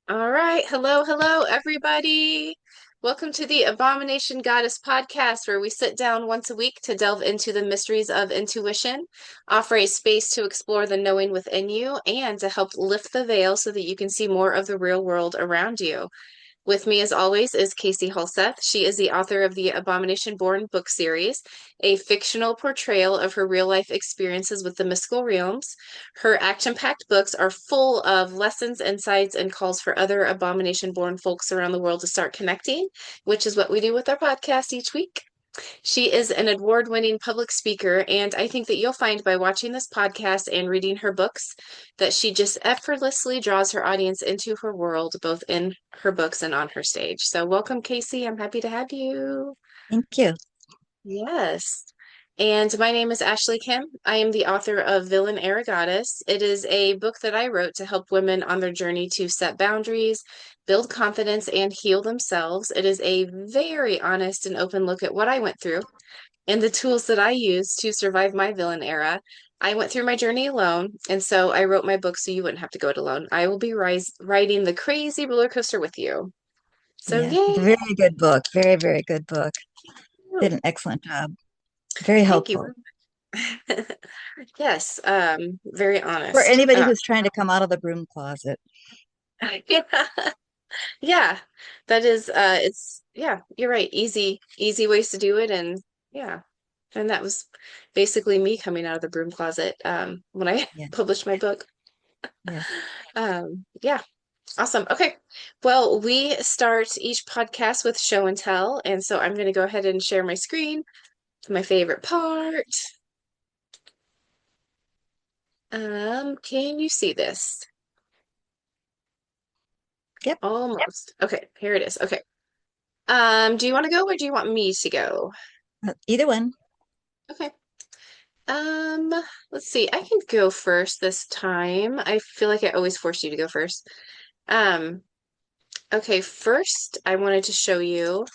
All right. Hello, hello, everybody. Welcome to the Abomination Goddess podcast, where we sit down once a week to delve into the mysteries of intuition, offer a space to explore the knowing within you, and to help lift the veil so that you can see more of the real world around you. With me, as always, is Casie Halseth. She is the author of the Abomination Born book series, a fictional portrayal of her real life experiences with the mystical realms. Her action packed books are full of lessons, insights, and calls for other Abomination Born folks around the world to start connecting, which is what we do with our podcast each week. She is an award-winning public speaker, and I think that you'll find by watching this podcast and reading her books that she just effortlessly draws her audience into her world, both in her books and on her stage. So, welcome, Casie. I'm happy to have you. Thank you. Yes. And my name is Ashley Kim. I am the author of Villain Era Goddess. It is a book that I wrote to help women on their journey to set boundaries, build confidence, and heal themselves. It is a very honest and open look at what I went through and the tools that I used to survive my villain era. I went through my journey alone, and so I wrote my book so you wouldn't have to go it alone. I will be riding the crazy roller coaster with you. So, Yeah, yay! very good book. Very, very good book. Did an excellent job. Very Thank you. helpful Yes, very for honest. anybody who's trying to come out of the broom closet. Yeah, yeah, that is, yeah, you're right. Easy ways to do it. And yeah, and that was basically me coming out of the broom closet, when I Yeah, published my book. yeah. Yeah, awesome. Okay. Well, we start each podcast with show and tell. And so I'm going to go ahead and share my screen. My favorite part. Can you see this? Yep. Almost. Okay, here it is. Okay. Do you want to go or do you want me to go? Either one. Okay. Um, let's see. I can go first this time. I feel like I always force you to go first. Um, okay, first I wanted to show you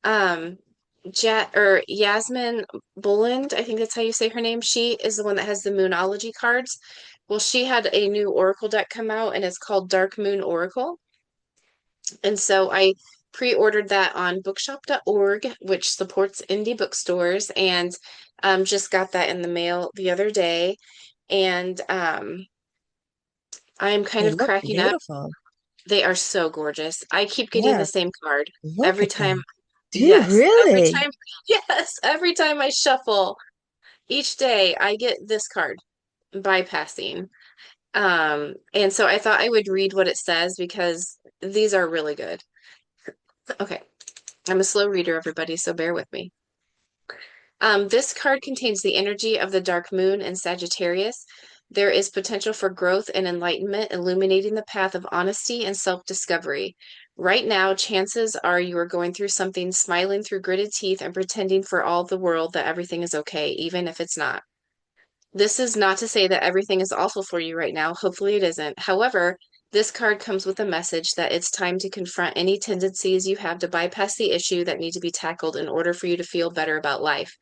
um Yasmin Boland, I think that's how you say her name. She is the one that has the Moonology cards. Well, she had a new Oracle deck come out and it's called Dark Moon Oracle. And so I pre-ordered that on bookshop.org, which supports indie bookstores, and just got that in the mail the other day. And I'm kind They of look cracking up. beautiful. They are so gorgeous. I keep getting the Yeah, same card look every at time. them. Do you Yes, every really? time. Yes, every time I shuffle each day, I get this card bypassing. And so I thought I would read what it says because these are really good. Okay. I'm a slow reader, everybody, so bear with me. This card contains the energy of the dark moon in Sagittarius. There is potential for growth and enlightenment, illuminating the path of honesty and self-discovery. Right now, chances are you are going through something, smiling through gritted teeth and pretending for all the world that everything is okay, even if it's not. This is not to say that everything is awful for you right now. Hopefully it isn't. However, this card comes with a message that it's time to confront any tendencies you have to bypass the issue that need to be tackled in order for you to feel better about life.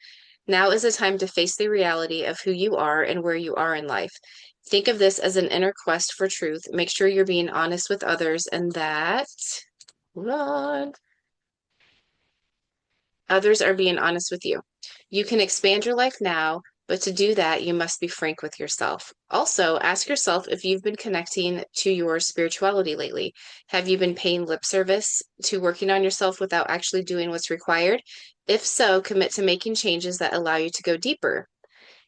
Now is the time to face the reality of who you are and where you are in life. Think of this as an inner quest for truth. Make sure you're being honest with others and that, hold on, others are being honest with you. You can expand your life now, but to do that, you must be frank with yourself. Also, ask yourself if you've been connecting to your spirituality lately. Have you been paying lip service to working on yourself without actually doing what's required? If so, commit to making changes that allow you to go deeper.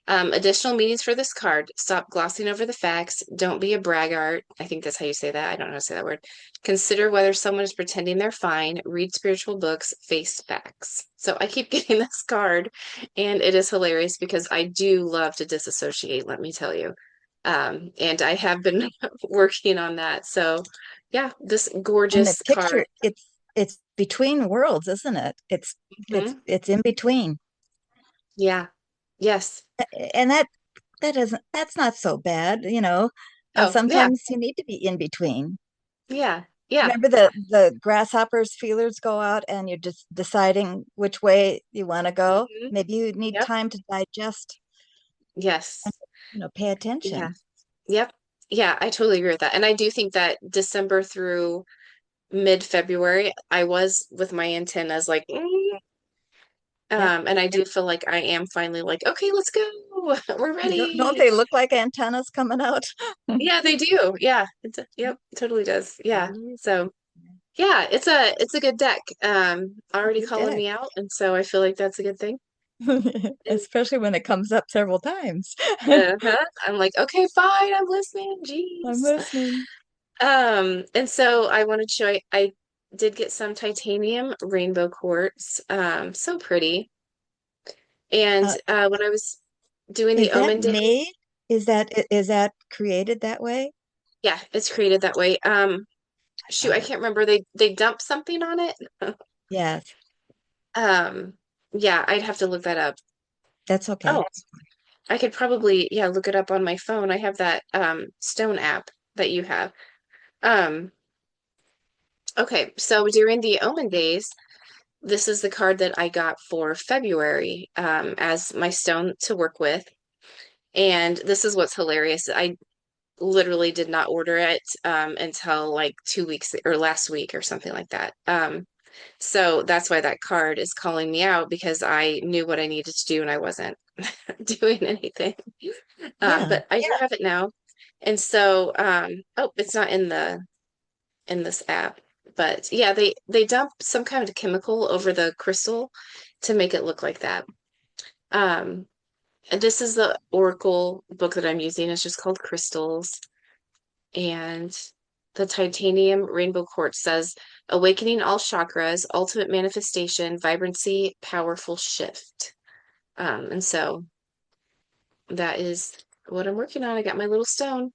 Additional meanings for this card. Stop glossing over the facts. Don't be a braggart. I think that's how you say that. I don't know how to say that word. Consider whether someone is pretending they're fine. Read spiritual books. Face facts. So I keep getting this card, and it is hilarious because I do love to disassociate, let me tell you. And I have been working on that. So, yeah, this And the gorgeous card. picture, it's between worlds, isn't it? It's it's Mhm. it's in between. Yeah. Yes. And that's not so bad, you know. Oh, yeah. Sometimes you need to be in between. Yeah. Yeah. Remember the grasshoppers feelers go out and you're just deciding which way you want to go. Mhm. Maybe you need Yep. time to digest Yes. and pay Yeah. attention. Yep. Yeah, I totally agree with that. And I do think that December through mid-February, I was with my antennas like, Yep. and I do feel like I am finally like, okay, let's go. We're Don't ready. they look like antennas coming out? Yeah, they do. Yeah. Yep, totally does. Yeah. Mhm. So yeah, it's a good deck. Already Good calling deck. me out, and so I feel like that's a good thing. And Especially when it comes up several times. I'm like, okay, fine, I'm listening. I'm Jeez. listening. And so I wanted to show I did get some titanium rainbow quartz. So pretty. And Uh, when I was doing the is that Omen days, made? Is that created that way? yeah, it's created that way. Shoot, Got I it. can't remember. They dumped something on it. Yes, Um, yeah, I'd have to look that up. that's Oh, okay. I could probably, yeah, look it up on my phone. I have that stone app that you have. Um, okay, so during the Omen days, this is the card that I got for February as my stone to work with. And this is what's hilarious. I literally did not order it until like 2 weeks or last week or something like that. So that's why that card is calling me out because I knew what I needed to do and I wasn't doing anything. Yeah, But I do have it now. And so, oh, it's not in this app. But yeah, they dump some kind of chemical over the crystal to make it look like that. Um, and this is the Oracle book that I'm using. It's just called Crystals. And the titanium rainbow quartz says, awakening all chakras, ultimate manifestation, vibrancy, powerful shift. And so that is what I'm working on. I got my little stone.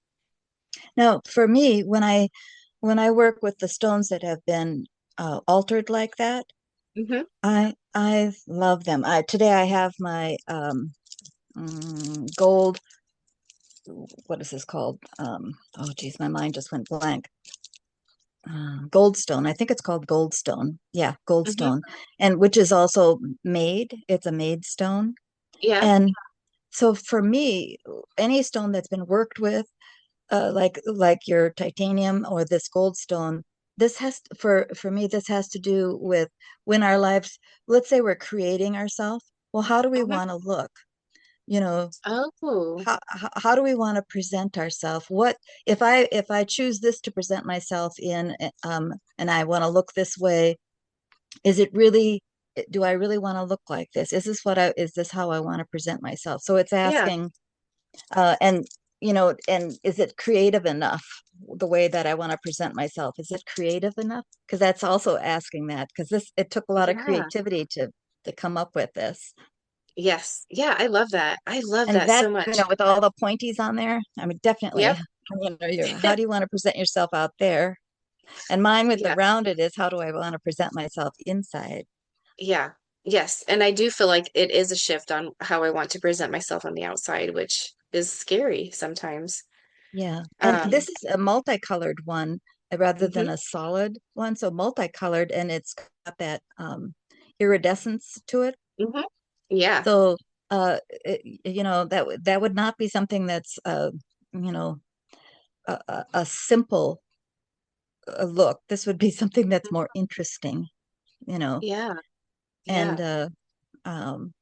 now for me, when I work with the stones that have been altered like that, Hmm. I love them. I today I have my gold. What is this called? Oh geez, my mind just went blank. Goldstone. I think it's called goldstone. Yeah, Hmm. goldstone, and which is also made. It's a made stone, Yeah. and so for me, any stone that's been worked with, like your titanium or this goldstone, this has for me this has to do with when our lives. Let's say we're creating ourselves. Well, how do we Hmm. want to look? You know, Oh, how do we want to present ourselves? What if I choose this to present myself in, and I want to look this way, is it really, do I really want to look like this? Is this how I want to present myself? So it's yeah. asking, and and is it creative enough, the way that I want to present myself? Is it creative enough? Because that's also asking that, because this it took a lot of Yeah. creativity to come up with this. Yes. Yeah, I love that. I love And that that, so much. with all the pointies on there, I mean, definitely, Yep. how do you want to present yourself out there? And mine with the Yeah. rounded is, how do I want to present myself inside? Yeah. Yes. And I do feel like it is a shift on how I want to present myself on the outside, which is scary sometimes. Yeah. And Um, this is a multicolored one rather than mhm, a solid one. So multicolored, and it's got that iridescence to it. mhm. Yeah. So that would not be something that's you know a simple look. This would be something that's more interesting, you know. Yeah. And Yeah. um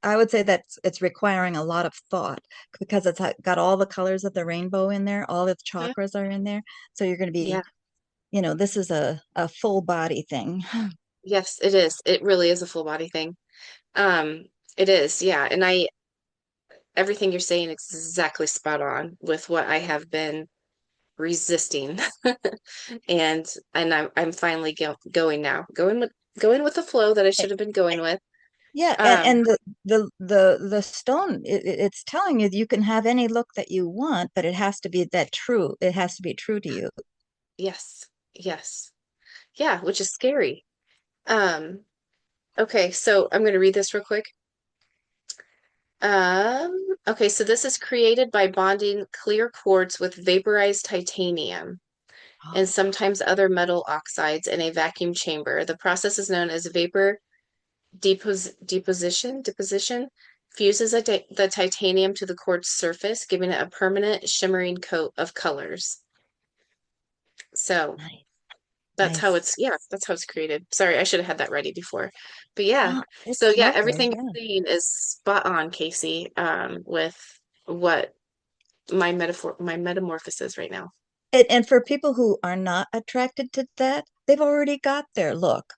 I would say that it's requiring a lot of thought, because got all the colors of the rainbow in there, all its Mhm. chakras are in there. So you're going to Yeah. be, this is a full body thing. Yes, it is. It really is a full body thing. Um, it is. Yeah. And everything you're saying is exactly spot on with what I have been resisting. And I'm finally going now. Going with the flow that I should have been going with. Yeah, and Um, and the stone, it's telling you that you can have any look that you want, but it has to be that true. It has to be true to you. yes. Yes. Yeah, which is scary. Um, okay, so I'm going to read this real quick. Okay, so this is created by bonding clear quartz with vaporized titanium and Oh, sometimes other metal oxides in a vacuum chamber. The process is known as vapor deposition. fuses the titanium to the quartz surface, giving it a permanent shimmering coat of colors. So Nice, that's how nice. it's, yeah, that's how it's created. Sorry, I should have had that ready before. But yeah, Oh, so it's yeah, lovely. everything Yeah. you're saying is spot on, Casie, with what my metamorphosis is right now. And for people who are not attracted to that, they've already got their look.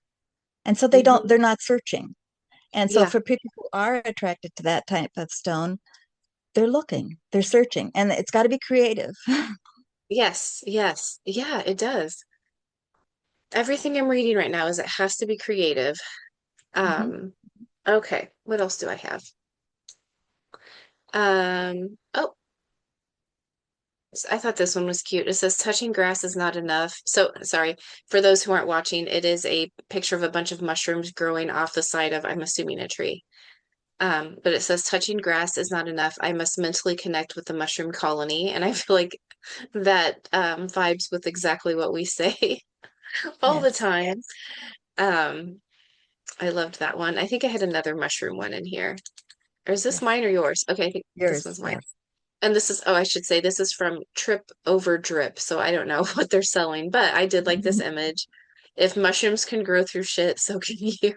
And so Hmm. they're not searching. And so Yeah. for people who are attracted to that type of stone, they're looking, they're searching, and it's got to be creative. Yes. Yes. Yeah, it does. Everything I'm reading right now is it has to be creative. Mhm. Um, okay, what else do I have? Oh, I thought this one was cute. It says touching grass is not enough. So, sorry, for those who aren't watching, it is a picture of a bunch of mushrooms growing off the side of, I'm assuming, a tree. But it says touching grass is not enough. I must mentally connect with the mushroom colony. And I feel like that vibes with exactly what we say all the Yes, time. Um, I loved that one. I think I had another mushroom one in here. Or is this yes, mine or yours? Okay, I think this yours, one's mine. yes. And this is, oh, I should say this is from Trip Over Drip. So I don't know what they're selling, but I did like this image. If mushrooms can grow through shit, so can you.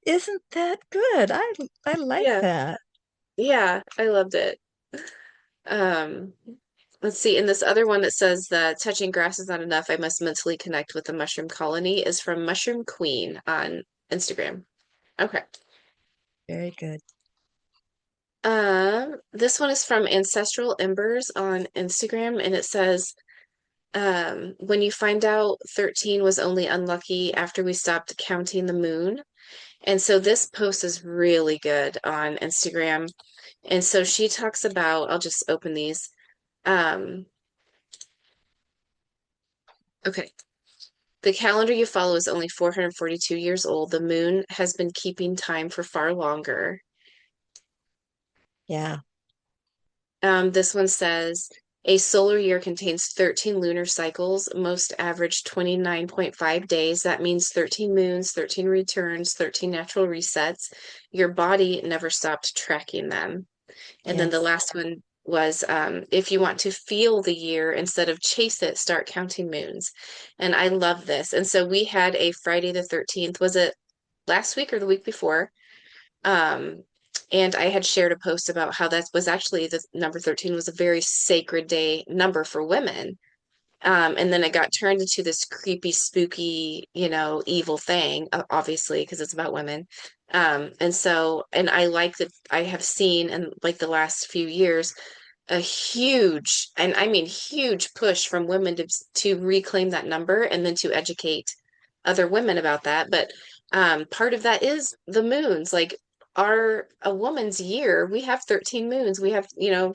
Isn't that good? I like Yeah, that. yeah, I loved it. Um, let's see. And this other one that says that touching grass is not enough, I must mentally connect with the mushroom colony is from Mushroom Queen on Instagram. Okay. Very good. This one is from Ancestral Embers on Instagram, and it says, when you find out 13 was only unlucky after we stopped counting the moon. And so this post is really good on Instagram. And so she talks about, I'll just open these. Um, okay. The calendar you follow is only 442 years old. The moon has been keeping time for far longer. Yeah, This one says a solar year contains 13 lunar cycles, most average 29.5 days. That means 13 moons, 13 returns, 13 natural resets. Your body never stopped tracking them. And then the yes. last one was if you want to feel the year instead of chase it, start counting moons. And I love this. And so we had a Friday the 13th. Was it last week or the week before? Um, and I had shared a post about how that was actually the number 13 was a very sacred day number for women. And then it got turned into this creepy, spooky, evil thing, obviously, because it's about women. And so, and I like that I have seen in like the last few years a huge, and I mean huge push from women to reclaim that number and then to educate other women about that. But part of that is the moons. Like a woman's year, we have 13 moons, we have,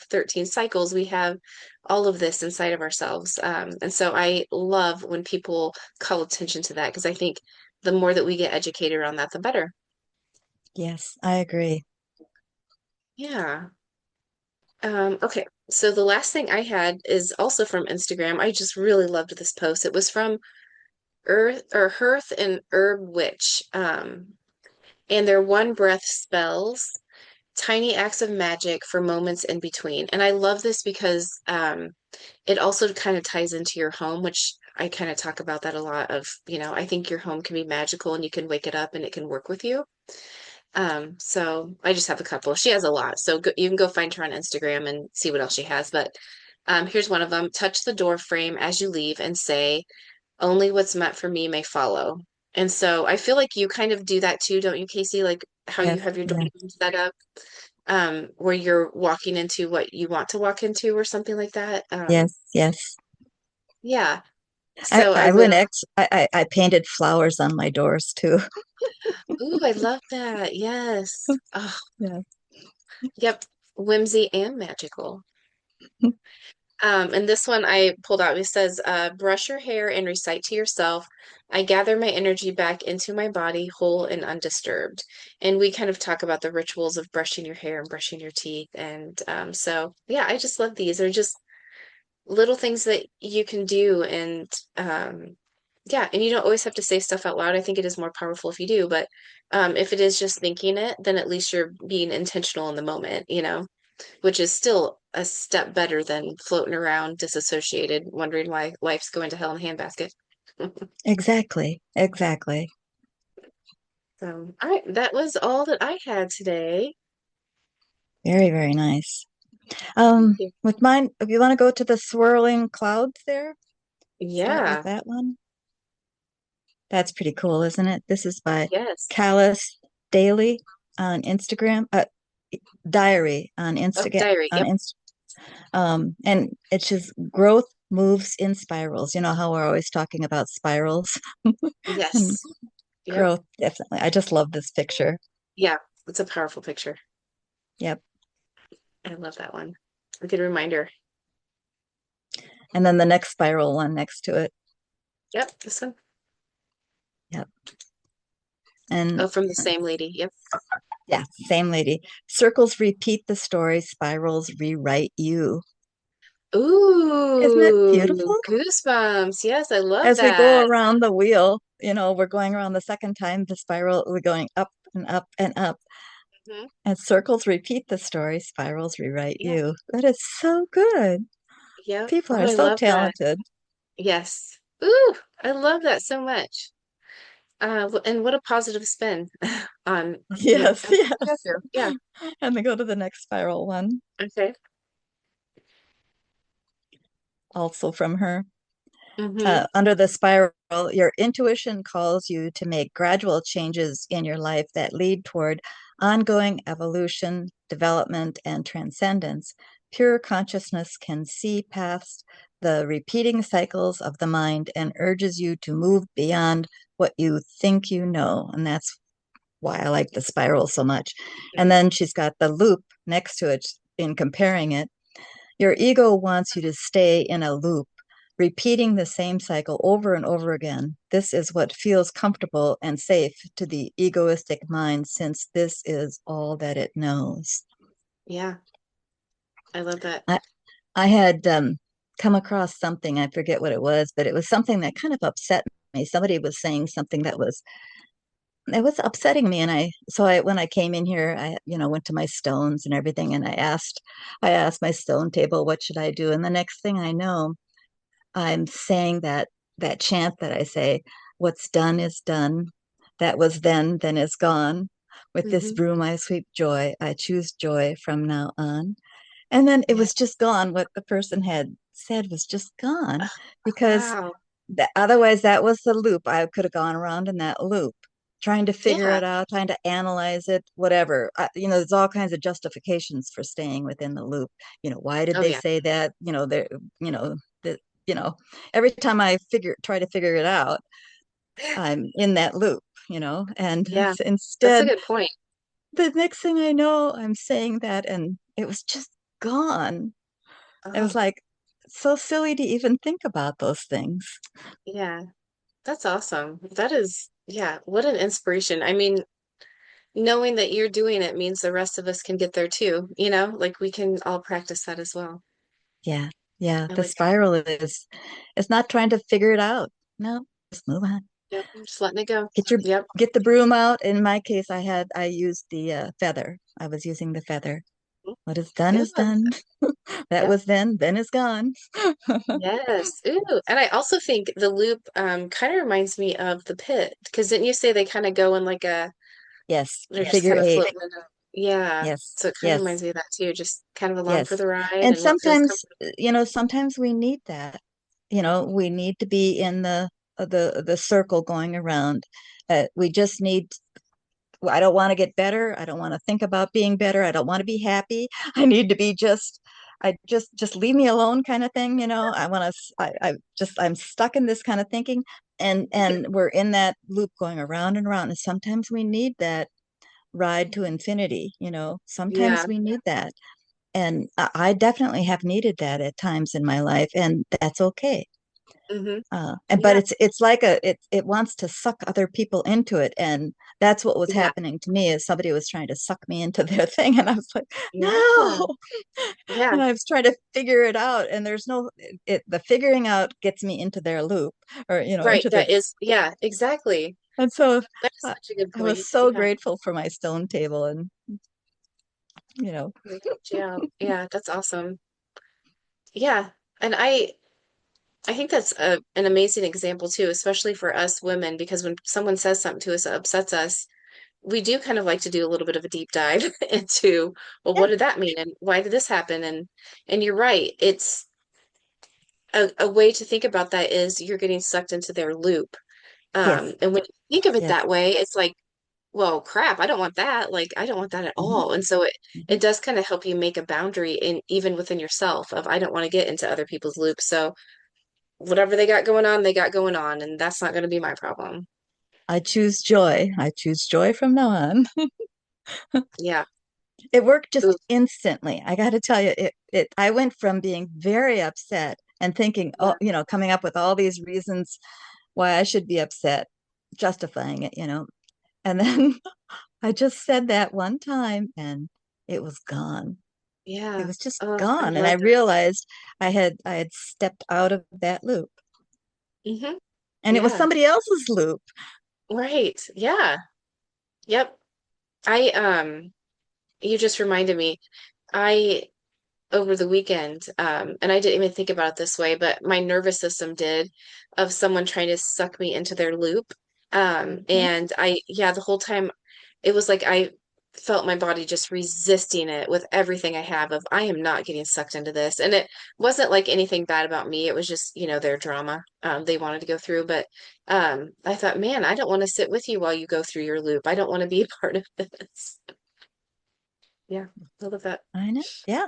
13 cycles, we have all of this inside of ourselves. And so I love when people call attention to that because I think the more that we get educated around that, the better. Yes, I agree. Yeah. Okay, so the last thing I had is also from Instagram. I just really loved this post. It was from Earth or Hearth and Herb Witch. And they're one breath spells, tiny acts of magic for moments in between. And I love this because it also kind of ties into your home, which I kind of talk about that a lot of, I think your home can be magical and you can wake it up and it can work with you. So I just have a couple. She has a lot. So you can go find her on Instagram and see what else she has. But here's one of them. Touch the door frame as you leave and say, only what's meant for me may follow. And so I feel like you kind of do that too, don't you, Casie? Like how you Yes, have your door yes, set up, where you're walking into what you want to walk into or something like that. yes, yes. Yeah. So I I went really, ex I painted flowers on my doors too. ooh, I love that. Yes. Oh, Yeah. yep. Whimsy and magical. And this one I pulled out. It says, brush your hair and recite to yourself, I gather my energy back into my body, whole and undisturbed. And we kind of talk about the rituals of brushing your hair and brushing your teeth. And so, yeah, I just love these. They're just little things that you can do. And Yeah, and you don't always have to say stuff out loud. I think it is more powerful if you do, but if it is just thinking it, then at least you're being intentional in the moment, which is still a step better than floating around disassociated, wondering why life's going to hell in a handbasket. Exactly, exactly. So, all right, that was all that I had today. Very, very nice. Thank you. With mine, if you want to go to the swirling clouds there, start with Yeah, that one. That's pretty cool, isn't it? This is by yes. Callus Daily on Instagram, diary on Oh, Instagram, diary. on Yep. Inst and it's just growth moves in spirals. You know how we're always talking about spirals and Yes. Yep. growth, definitely. I just love this picture. Yeah, it's a powerful picture. Yep. I love that one. A good reminder. And then the next spiral one next to it. Yep, this one. Yep. Oh, And from the same lady. Yep. yeah, same lady. Circles repeat the story, spirals rewrite you. Isn't it Ooh, beautiful? goosebumps. Yes, I love As we go that. around the wheel, we're going around the second time, the spiral, we're going up and up and up. Hmm. And circles repeat the story, spirals rewrite Yeah. you. That is so good. Yep. People Oh, are I so love that. talented. Yes. Ooh, I love that so much. And what a positive spin on, Yes, everything we go yes. through. Yeah. And then go to the next spiral one, Okay. also from her. Mm-hmm. Under the spiral, your intuition calls you to make gradual changes in your life that lead toward ongoing evolution, development, and transcendence. Pure consciousness can see past the repeating cycles of the mind and urges you to move beyond what you think you know. And that's why I like the spiral so much. And then she's got the loop next to it in comparing it. Your ego wants you to stay in a loop, repeating the same cycle over and over again. This is what feels comfortable and safe to the egoistic mind, since this is all that it knows. Yeah, I love that. I, I had come across something, I forget what it was, but it was something that kind of upset me. Somebody was saying something that was it was upsetting me, and when I came in here, I went to my stones and everything, and I asked my stone table, what should I do? And the next thing I know, I'm saying that chant that I say, what's done is done. That was then is gone. With this Hmm. broom I sweep joy. I choose joy from now on. And then it Yeah. was just gone. What the person had said was just gone because Wow. otherwise that was the loop. I could have gone around in that loop, trying to figure Yeah. it out, trying to analyze it, whatever. There's all kinds of justifications for staying within the loop. Why did Oh, they yeah. say that? There, the, you know, every time I try to figure it out, I'm in that loop, and Yeah. That's a instead, good point. the next thing I know, I'm saying that, and it was just gone. It was Oh, like so silly to even think about those things. yeah. That's awesome. That is, yeah, what an inspiration. I mean, knowing that you're doing it means the rest of us can get there too, like we can all practice that as well. Yeah, yeah. I The like that. spiral is it's not trying to figure it out. No, just move on. Yep. Just letting it go. Get your Yep. get the broom out. In my case, I used the feather. I was using the feather. What is done Good. is done. That Yep. was then is gone. Yes. Ooh. And I also think the loop kind of reminds me of the pit because didn't you say they kind of go in like Yes, they're just figure kind of eight. floating in a, yeah. Yes, So it kind of yes, reminds me of that too, just kind of along for yes. the ride And and what feels sometimes, comfortable. sometimes we need that. We need to be in the circle going around. We just need I don't want to get better. I don't want to think about being better. I don't want to be happy. I need to be just leave me alone kind of thing, I want to I'm stuck in this kind of thinking, and we're in that loop going around and around, and sometimes we need that ride to infinity, sometimes Yeah. we need that. And I definitely have needed that at times in my life, and that's okay. Hmm. And but Yeah. it's like it wants to suck other people into it, and that's what was Yeah. happening to me. Is somebody was trying to suck me into their thing, and I was like, Yeah. no. Yeah. And I was trying to figure it out, and there's no the figuring out gets me into their loop, or Right. into the. That is, yeah, exactly. And so That is uh, such a good I was point. so Yeah. grateful for my stone table, and you know, They helped you out. Yeah, that's awesome. Yeah. And I think that's an amazing example too, especially for us women, because when someone says something to us that upsets us, we do kind of like to do a little bit of a deep dive into, well, yeah, what did that mean? And why did this happen? And you're right. It's a way to think about that is you're getting sucked into their loop. yes, And when you think of it yes, that way, it's like, well, crap, I don't want that. Like, I don't want that at hmm all. And so hmm it does kind of help you make a boundary in even within yourself of I don't want to get into other people's loops. So whatever they got going on, and that's not going to be my problem. I choose joy. I choose joy from now on. Yeah. It worked Ooh, just instantly. I got to tell you, I went from being very upset and thinking, yeah. oh, coming up with all these reasons why I should be upset, justifying it, and then I just said that one time and it was gone. It Yeah. was just Oh, I gone. And I love that. realized I had stepped out of that loop. Hmm. And it was Yeah. somebody else's loop. Right. Yeah. Yep. I you just reminded me. I over the weekend, and I didn't even think about it this way, but my nervous system did of someone trying to suck me into their loop. Mhm. And yeah, the whole time it was like I felt my body just resisting it with everything I have of I am not getting sucked into this. And it wasn't like anything bad about me. It was just, their drama they wanted to go through. But I thought, man, I don't want to sit with you while you go through your loop. I don't want to be a part of this. Yeah, I love that. I know. Yeah.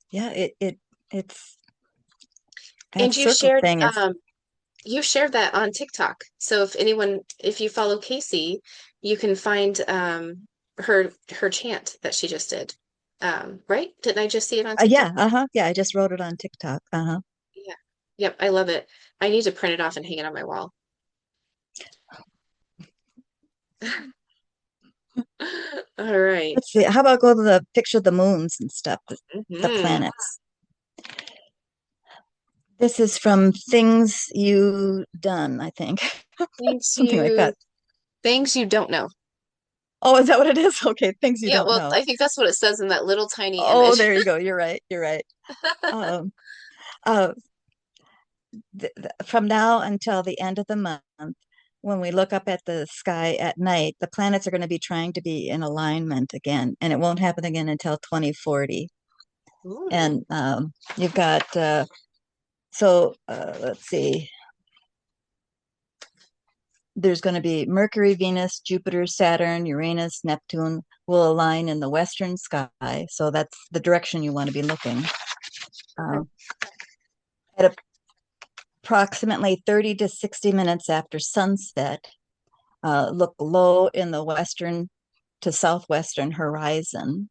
Yeah. It's that And circle thing is, you shared that on TikTok. So if you follow Casie, you can find her chant that she just did. Right? Didn't I just see it on TikTok? yeah. Uh-huh. Yeah. I just wrote it on TikTok. Uh-huh. Yeah. Yep, I love it. I need to print it off and hang it on my wall. All right. Let's see. How about go to the picture of the moons and stuff, the Hmm. planets. This is from Things You Done, I think. Something like that. Things you don't know. Oh, is that what it is? Okay, things you Yeah, don't well, know. I think that's what it says in that little tiny Oh, image. there you go. You're right. You're right. Um, uh, from now until the end of the month, when we look up at the sky at night, the planets are going to be trying to be in alignment again, and it won't happen again until 2040. Ooh, And you've got let's see. There's going to be Mercury, Venus, Jupiter, Saturn, Uranus, Neptune will align in the western sky. So that's the direction you want to be looking. okay. Uh, at approximately 30 to 60 minutes after sunset, look low in the western to southwestern horizon.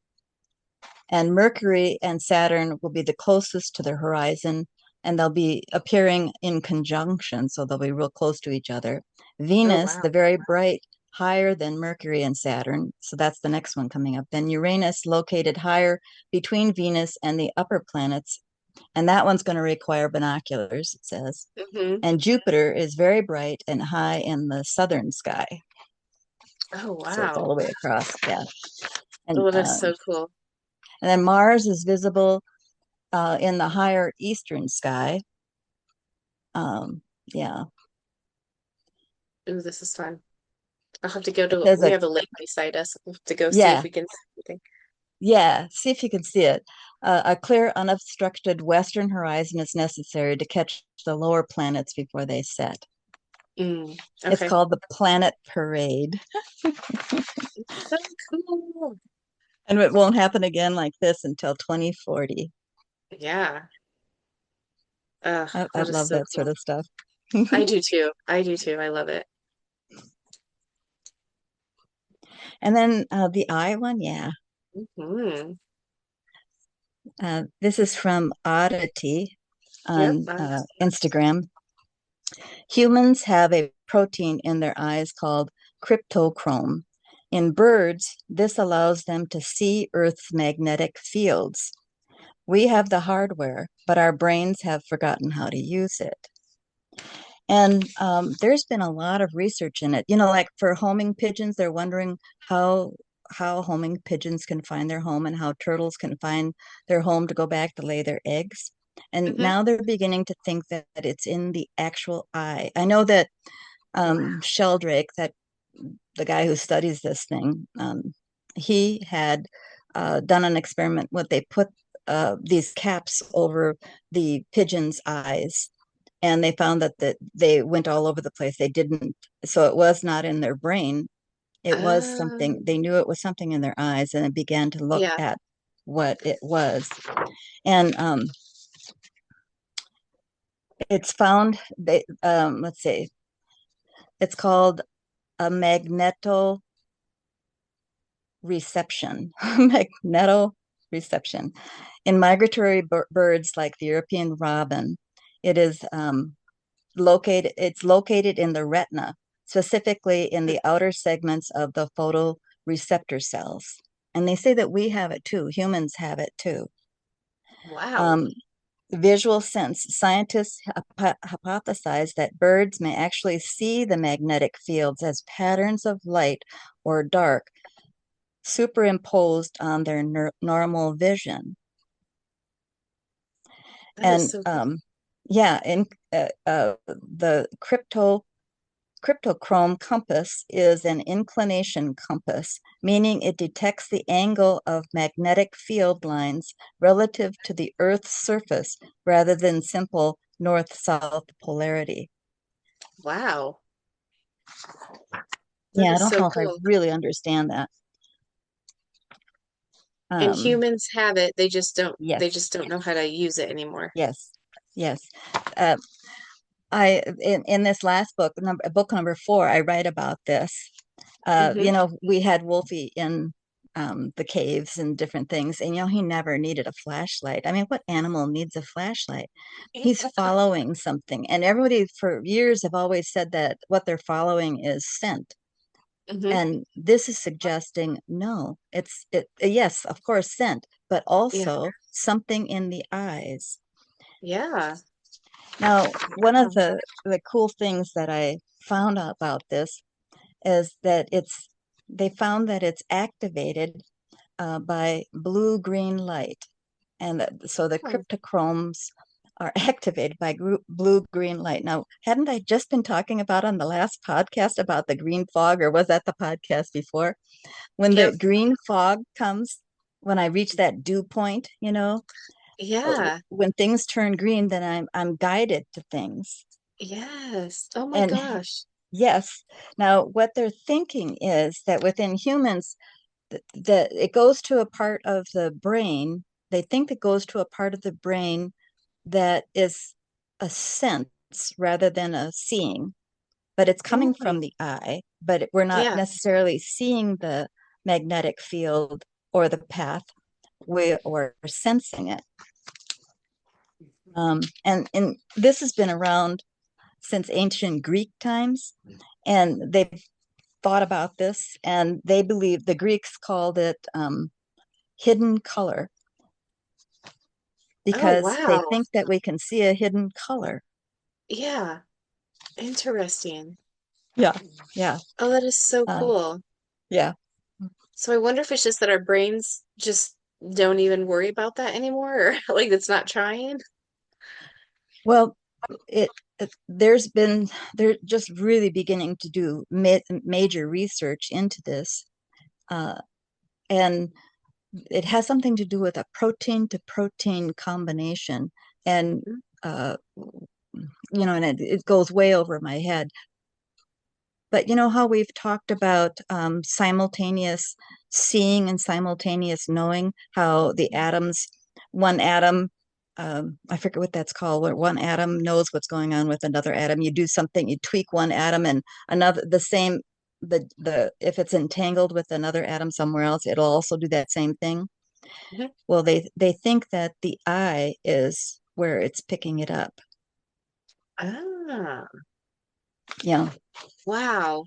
And Mercury and Saturn will be the closest to the horizon, and they'll be appearing in conjunction. So they'll be real close to each other. Oh, Venus, wow. the very bright, higher than Mercury and Saturn. So that's the next one coming up. Then Uranus, located higher between Venus and the upper planets. And that one's going to require binoculars, it says. Hmm. And Jupiter is very bright and high in the southern sky. Oh, So it's all wow. the way across. Yeah. And, Oh, that's um, so cool. and then Mars is visible in the higher eastern sky. Yeah. Ooh, this is fun. I'll have to It says we have a lake beside us. We'll have to go see if yeah, we can see anything. yeah. See if you can see it. A clear, unobstructed western horizon is necessary to catch the lower planets before they set. Mm, It's okay. called the Planet Parade, So cool. and it won't happen again like this until 2040. Yeah. I That is love so that sort cool. of stuff. I do too. I do too. I love it. And then the I one, yeah. Hmm. This is from Oddity Yep. on Instagram. Humans have a protein in their eyes called cryptochrome. In birds, this allows them to see Earth's magnetic fields. We have the hardware, but our brains have forgotten how to use it. And there's been a lot of research in it. Like for homing pigeons, they're wondering how how homing pigeons can find their home and how turtles can find their home to go back to lay their eggs. And Hmm. now they're beginning to think that it's in the actual eye. I know that Wow. Sheldrake, that the guy who studies this thing, he had done an experiment where they put these caps over the pigeon's eyes, and they found that they went all over the place. They didn't, so it was not in their brain. It was something, Um, they knew it was something in their eyes, and it began to look yeah. at what it was. And it's found, let's see, it's called a magnetoreception. In migratory birds like the European robin, it is it's located in the retina, specifically in the outer segments of the photoreceptor cells. And they say that we have it too, humans have it too. Wow. Um, Visual sense, scientists hypothesize that birds may actually see the magnetic fields as patterns of light or dark superimposed on their normal vision. That is And so cool. yeah, and the cryptochrome compass is an inclination compass, meaning it detects the angle of magnetic field lines relative to the Earth's surface rather than simple north-south polarity. Wow. That Yeah, I is don't so know if I cool. really understand that. And Um, humans have it, they yes, just don't know how to use it anymore. yes, yes. Uh, in this last book number 4, I write about this. Hmm. We had Wolfie in the caves and different things, and he never needed a flashlight. I mean, what animal needs a flashlight? He's following something, and everybody for years have always said that what they're following is scent. Hmm. And this is suggesting no, yes, of course, scent, but Yeah. also something in the eyes. Yeah. Now, one of Wow. the cool things that I found out about this is that they found that it's activated by blue-green light. And so the Oh, cryptochromes are activated by blue-green light. Now, hadn't I just been talking about on the last podcast about the green fog, or was that the podcast before? When the yep. green fog comes, when I reach that dew point, Yeah. when things turn green, then I'm guided to things. Yes. Oh my And gosh. yes, now what they're thinking is that within humans, that it goes to a part of the brain. They think it goes to a part of the brain that is a sense rather than a seeing, but it's coming from Mm. the eye, but we're not Yeah. necessarily seeing the magnetic field or the path. We're sensing it. And this has been around since ancient Greek times, and they've thought about this, and they believe the Greeks called it hidden color Oh because they wow. think that we can see a hidden color. Yeah. Interesting. Yeah, yeah, Oh, that is so uh, cool. yeah. So I wonder if it's just that our brains just don't even worry about that anymore, or like it's not trying. Well, they're just really beginning to do major research into this, uh, and it has something to do with a protein to protein combination, and Mhm. and it goes way over my head. But you know how we've talked about simultaneous seeing and simultaneous knowing, how the atoms, one atom, I forget what that's called, where one atom knows what's going on with another atom. You do something, you tweak one atom and another, the same, if it's entangled with another atom somewhere else, it'll also do that same thing. Mhm. Well, they think that the eye is where it's picking it up. Ah, Yeah. wow.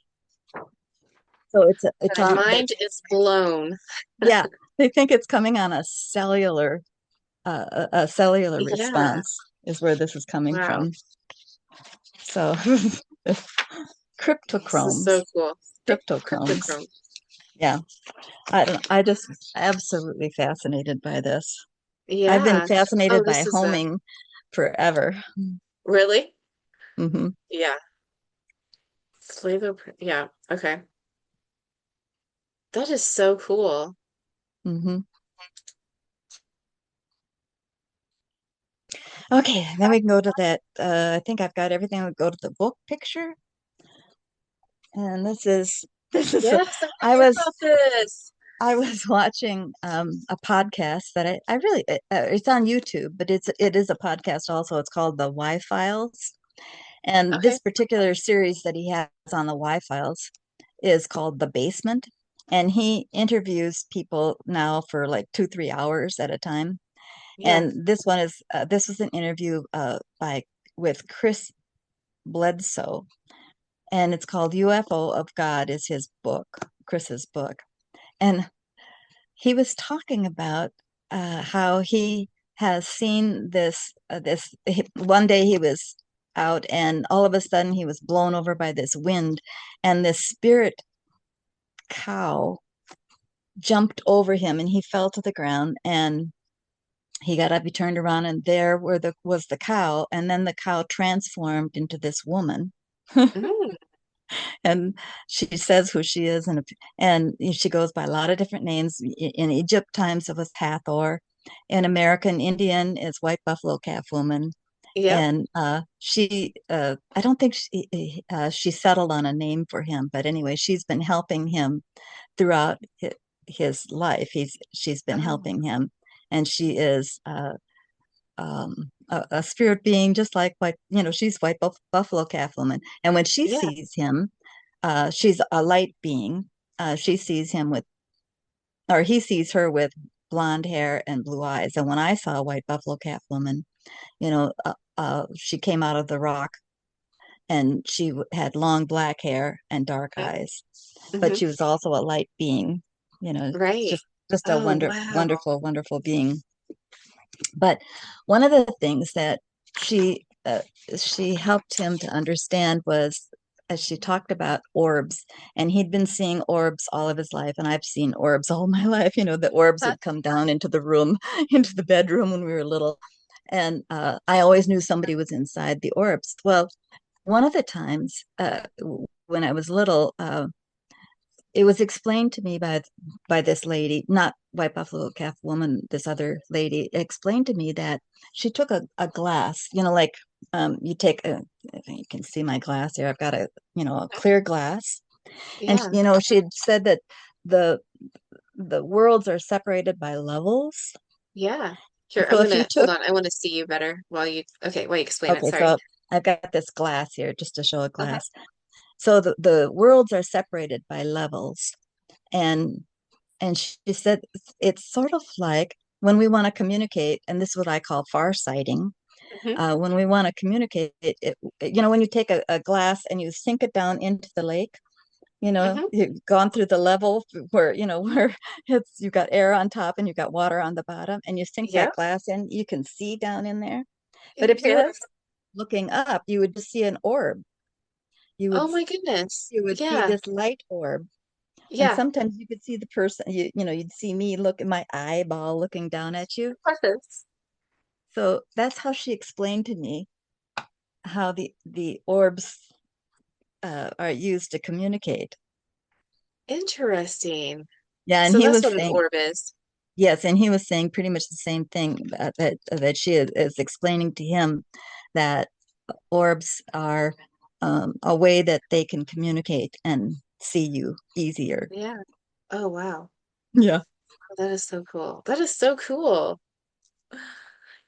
So it's My on. mind is blown. Yeah, they think it's coming on a cellular Yeah. response is where this is coming Wow. from. So This is so cryptochromes, cool. cryptochromes. Cryptochrome. Yeah, I just absolutely fascinated by this. I've been Yeah. Oh, fascinated by this is a homing forever. really? Hmm. Yeah. Yeah. Okay. That is so cool. Hmm. Okay, then we can go to that. I think I've got everything. We'll go to the book picture, and this is. Yes, I want to I hear was about this. I was watching a podcast that I really it's on YouTube, but it is a podcast also. It's called the Y Files, and Okay. this particular series that he has on the Y Files is called The Basement, and he interviews people now for like 2, 3 hours at a time. Yeah. And this was an interview by with Chris Bledsoe, and it's called UFO of God is his book, Chris's book, and he was talking about how he has seen one day he was out and all of a sudden he was blown over by this wind and this spirit cow jumped over him and he fell to the ground and he got up, he turned around, and there was the cow, and then the cow transformed into this woman. Mm, And she says who she is, and she goes by a lot of different names. In Egypt times it was Hathor, in American Indian is White Buffalo Calf Woman, yep. and I don't think she settled on a name for him, but anyway, she's been helping him throughout his life. She's been Oh, helping him, and she is a spirit being just like she's White Buffalo Calf Woman, and when she yeah. sees him, she's a light being. She sees him with, or he sees her with blonde hair and blue eyes. And when I saw a White Buffalo Calf Woman, she came out of the rock and she had long black hair and dark Yep. eyes, but Hmm. she was also a light being, Right. just a Oh, wow. wonderful, wonderful being. But one of the things that she uh, she helped him to understand was as she talked about orbs, and he'd been seeing orbs all of his life, and I've seen orbs all my life. The orbs Huh. would come down into the room, into the bedroom when we were little, and I always knew somebody was inside the orbs. Well, one of the times when I was little, it was explained to me by this lady, not White Buffalo Calf Woman, this other lady explained to me that she took a glass, like you take you can see my glass here. I've got a clear glass. And Yeah. she had said that the the worlds are separated by levels. Yeah. Here, I'm So if you gonna hold took on. I want to see you better while you explain it. okay, Sorry. so I've got this glass here just to show a Okay. glass. So the worlds are separated by levels. And she said it's sort of like when we want to communicate, and this is what I call farsighting. Hmm. When we want to communicate, when you take a glass and you sink it down into the lake, Hmm. you've gone through the level where, where you've got air on top and you've got water on the bottom, and you sink that Yep. glass in, you can see down in there. But if you were Yes. looking up, you would just see an orb. You Oh would my goodness. you would see Yeah. this light orb. And Yeah. sometimes you could see the person, you'd see me look at my eyeball looking down at you. Yes. So that's how she explained to me how the orbs are used to communicate. Interesting. Yeah, and So he that's was what an saying, orb is. yes, and he was saying pretty much the same thing that she is explaining to him that orbs are a way that they can communicate and see you easier. Yeah. Oh, wow. Yeah. Oh, that is so cool. That is so cool.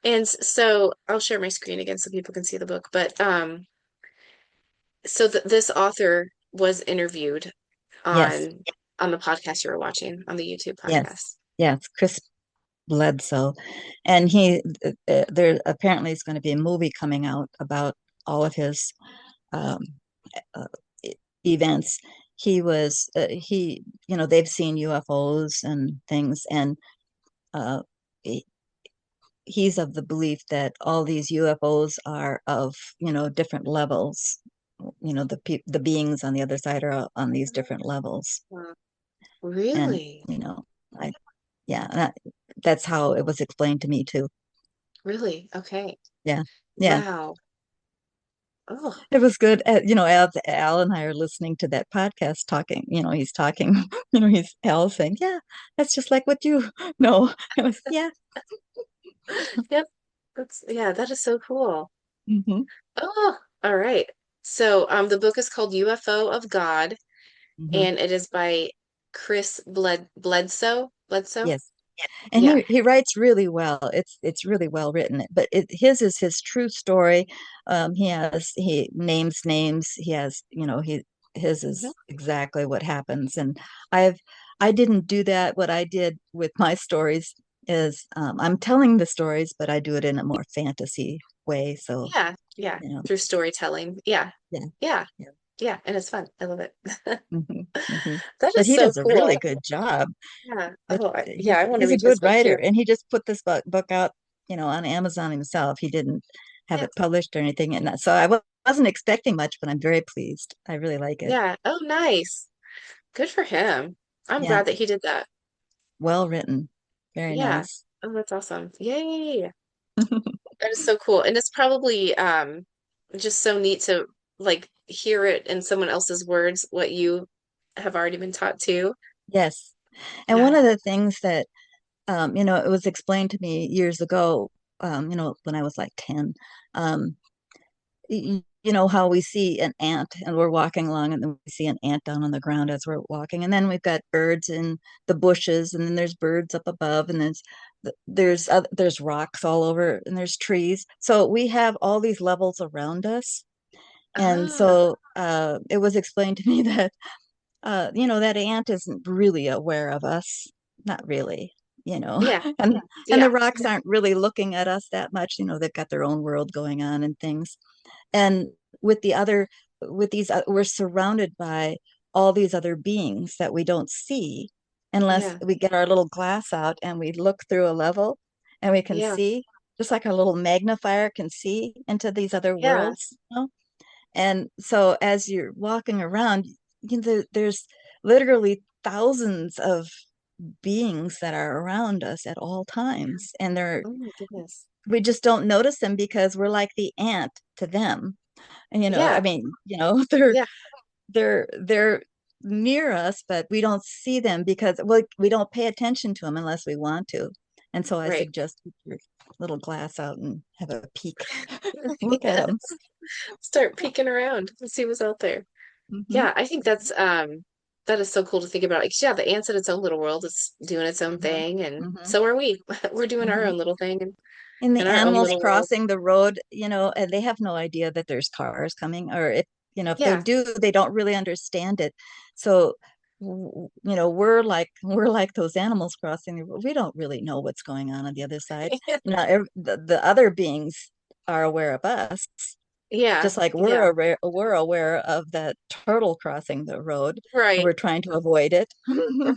And so I'll share my screen again so people can see the book. But so th this author was interviewed Yes. on on the podcast you were watching, on the YouTube Yes. podcast. Yes. Chris Bledsoe, and there apparently is going to be a movie coming out about all of his um, uh, events. He they've seen UFOs and things, and uh, he's of the belief that all these UFOs are of, different levels. The beings on the other side are on these different levels. Wow. And, Really? I, yeah, that's how it was explained to me too. Really? Okay. Yeah. Yeah. Wow. Oh, It was good. Al and I are listening to that podcast talking, he's talking, he's Al saying, yeah, that's just like what you know. It was, yeah. yep. Yeah, that is so cool. Hmm. Oh, all right. So, the book is called UFO of God, Hmm. and it is by Chris Bledsoe. Bledsoe? Yes. And Yeah. he writes really well. It's really well written, but his is his true story. He names names. He has, his Mhm. is exactly what happens. And I've I didn't do that. What I did with my stories is, I'm telling the stories, but I do it in a more fantasy way. So, Yeah. Yeah. you know, Through storytelling. Yeah. yeah, Yeah. yeah. Yeah. And it's fun. I love it. Hmm. Hmm. That But is he so does a really cool. good job. Yeah. But Yeah, I want to he's a read his good book writer, too. and he just put this book out, on Amazon himself. He didn't have Yeah. it published or anything, and so wasn't expecting much, but I'm very pleased. I really like it. Yeah. Oh, nice. Good for him. I'm Yeah, glad that he did that. well written, very Yeah. nice. Oh, that's awesome. Yay. That is so cool. And it's probably just so neat to like hear it in someone else's words, what you have already been taught too. Yes, and Yeah. one of the things that, it was explained to me years ago, when I was like 10. Um, you know how we see an ant and we're walking along, and then we see an ant down on the ground as we're walking, and then we've got birds in the bushes, and then there's birds up above, and there's rocks all over, and there's trees. So we have all these levels around us. And Ah, so it was explained to me that, that ant isn't really aware of us, not really, yeah. and the Yeah. rocks aren't really looking at us that much. They've got their own world going on and things. And with the other with these we're surrounded by all these other beings that we don't see unless Yeah. we get our little glass out and we look through a level, and we can Yeah. see, just like a little magnifier can see into these other Yeah. worlds. And so as you're walking around, there's literally thousands of beings that are around us at all times, and Oh my goodness. we just don't notice them because we're like the ant to them. And, I Yeah. mean, they're Yeah. they're near us, but we don't see them because, well, we don't pay attention to them unless we want to. And so I Right. suggest you your little glass out and have a peek, look at Yeah. them. Start peeking around and see what's out there. Hmm. Yeah, I think that is so cool to think about. Like, yeah, the ant's in its own little world. It's doing its own Hmm. thing, and Hmm. so are we. We're doing our Hmm. own little thing and And the in our own animals little world. crossing the road, and they have no idea that there's cars coming, or if they Yeah. do, they don't really understand it. So, we're like those animals crossing the road. We don't really know what's going on the other side. The other beings are aware of us, Yeah. just like Yeah. we're aware of that turtle crossing the road, and Right. we're trying to avoid it. Right.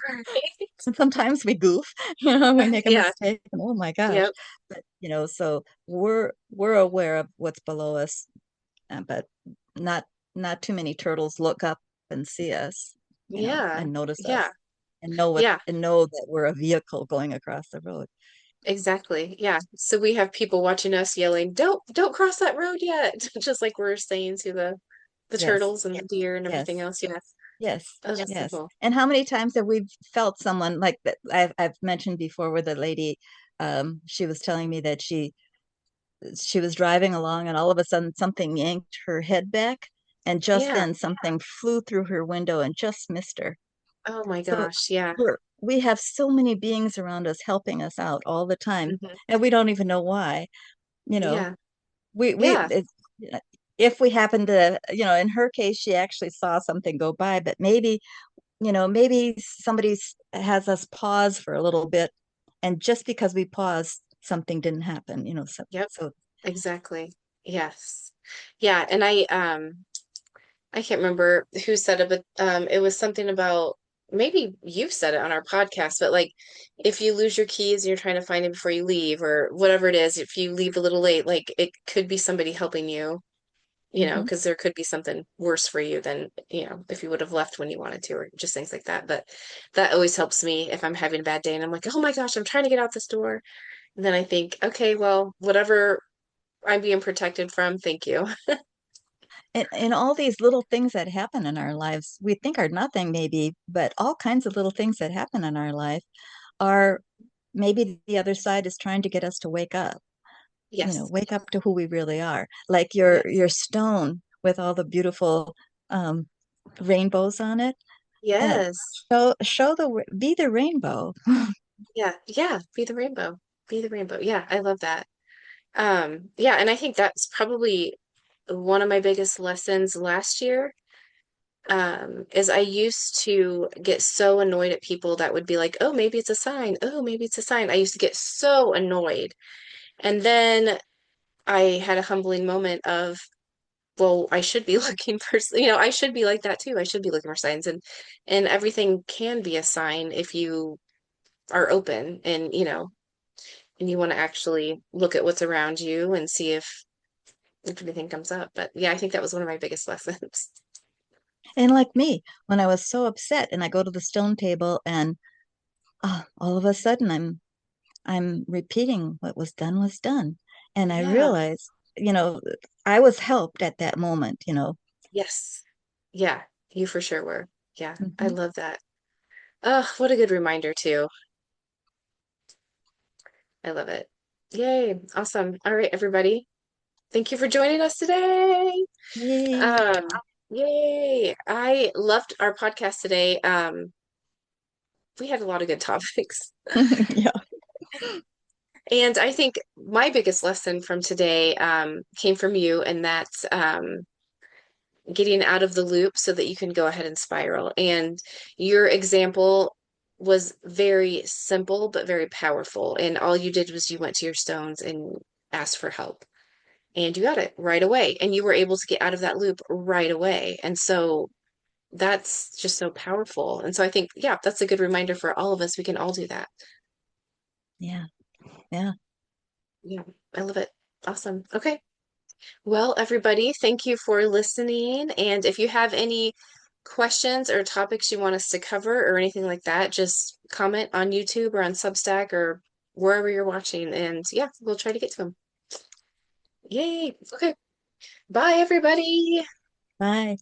And sometimes we goof, we make a Yeah. mistake, and oh my gosh. Yep. But, so we're aware of what's below us, but not not too many turtles look up and see us, Yeah. and notice Yeah. us, and Yeah. know that we're a vehicle going across the road. Exactly. Yeah. So we have people watching us yelling, don't cross that road yet. Just like we're saying to the Yes, turtles and the deer and everything yes, else. Yeah. yes, Oh, that's so yes. cool. And how many times have we felt someone like that? I've mentioned before, where the lady, she was telling me that she was driving along, and all of a sudden something yanked her head back, and just Yeah. then something flew through her window and just missed her. Oh my So gosh. Yeah. we have so many beings around us helping us out all the time, Hmm. and we don't even know why. you know Yeah. we Yeah. if we happen to, in her case, she actually saw something go by, but maybe somebody has us pause for a little bit, and just because we paused, something didn't happen. Yep. So Exactly. Yes. Yeah, and I can't remember who said it, but it was something about maybe you've said it on our podcast, but like if you lose your keys and you're trying to find them before you leave or whatever it is, if you leave a little late, like it could be somebody helping you, Hmm. because there could be something worse for you than, if you would have left when you wanted to or just things like that. But that always helps me if I'm having a bad day and I'm like, oh my gosh, I'm trying to get out this door. And then I think, okay, well, whatever I'm being protected from, thank you. And all these little things that happen in our lives, we think are nothing maybe, but all kinds of little things that happen in our life are maybe the other side is trying to get us to wake up, Yes. wake up to who we really are. Like Yes. your stone with all the beautiful um, rainbows on it. Uh, Yes. be the rainbow. Yeah. Yeah. Be the rainbow. Be the rainbow. Yeah, I love that. Yeah, and I think that's probably one of my biggest lessons last year. Is I used to get so annoyed at people that would be like, oh, maybe it's a sign. Oh, maybe it's a sign. I used to get so annoyed. And then I had a humbling moment of, well, I should be looking for, I should be like that too. I should be looking for signs and everything can be a sign if you are open and you want to actually look at what's around you and see if anything comes up. But yeah, I think that was one of my biggest lessons. And like me, when I was so upset and I go to the stone table and all of a sudden I'm repeating what was done. And I Yeah. realized, you know, I was helped at that moment, Yes. Yeah, you for sure were. Yeah, I Mhm. love that. Oh, what a good reminder too. I love it. Yay. Awesome. All right, everybody. Thank you for joining us today. Yay. Um, yay. I loved our podcast today. We had a lot of good topics. Yeah. And I think my biggest lesson from today came from you, and that's getting out of the loop so that you can go ahead and spiral. And your example was very simple, but very powerful. And all you did was you went to your stones and asked for help. And you got it right away. And you were able to get out of that loop right away. And so that's just so powerful. And so I think, yeah, that's a good reminder for all of us. We can all do that. Yeah. Yeah. Yeah, I love it. Awesome. Okay. Well, everybody, thank you for listening. And if you have any questions or topics you want us to cover or anything like that, just comment on YouTube or on Substack or wherever you're watching. And yeah, we'll try to get to them. Yay. Okay. Bye, everybody. Bye.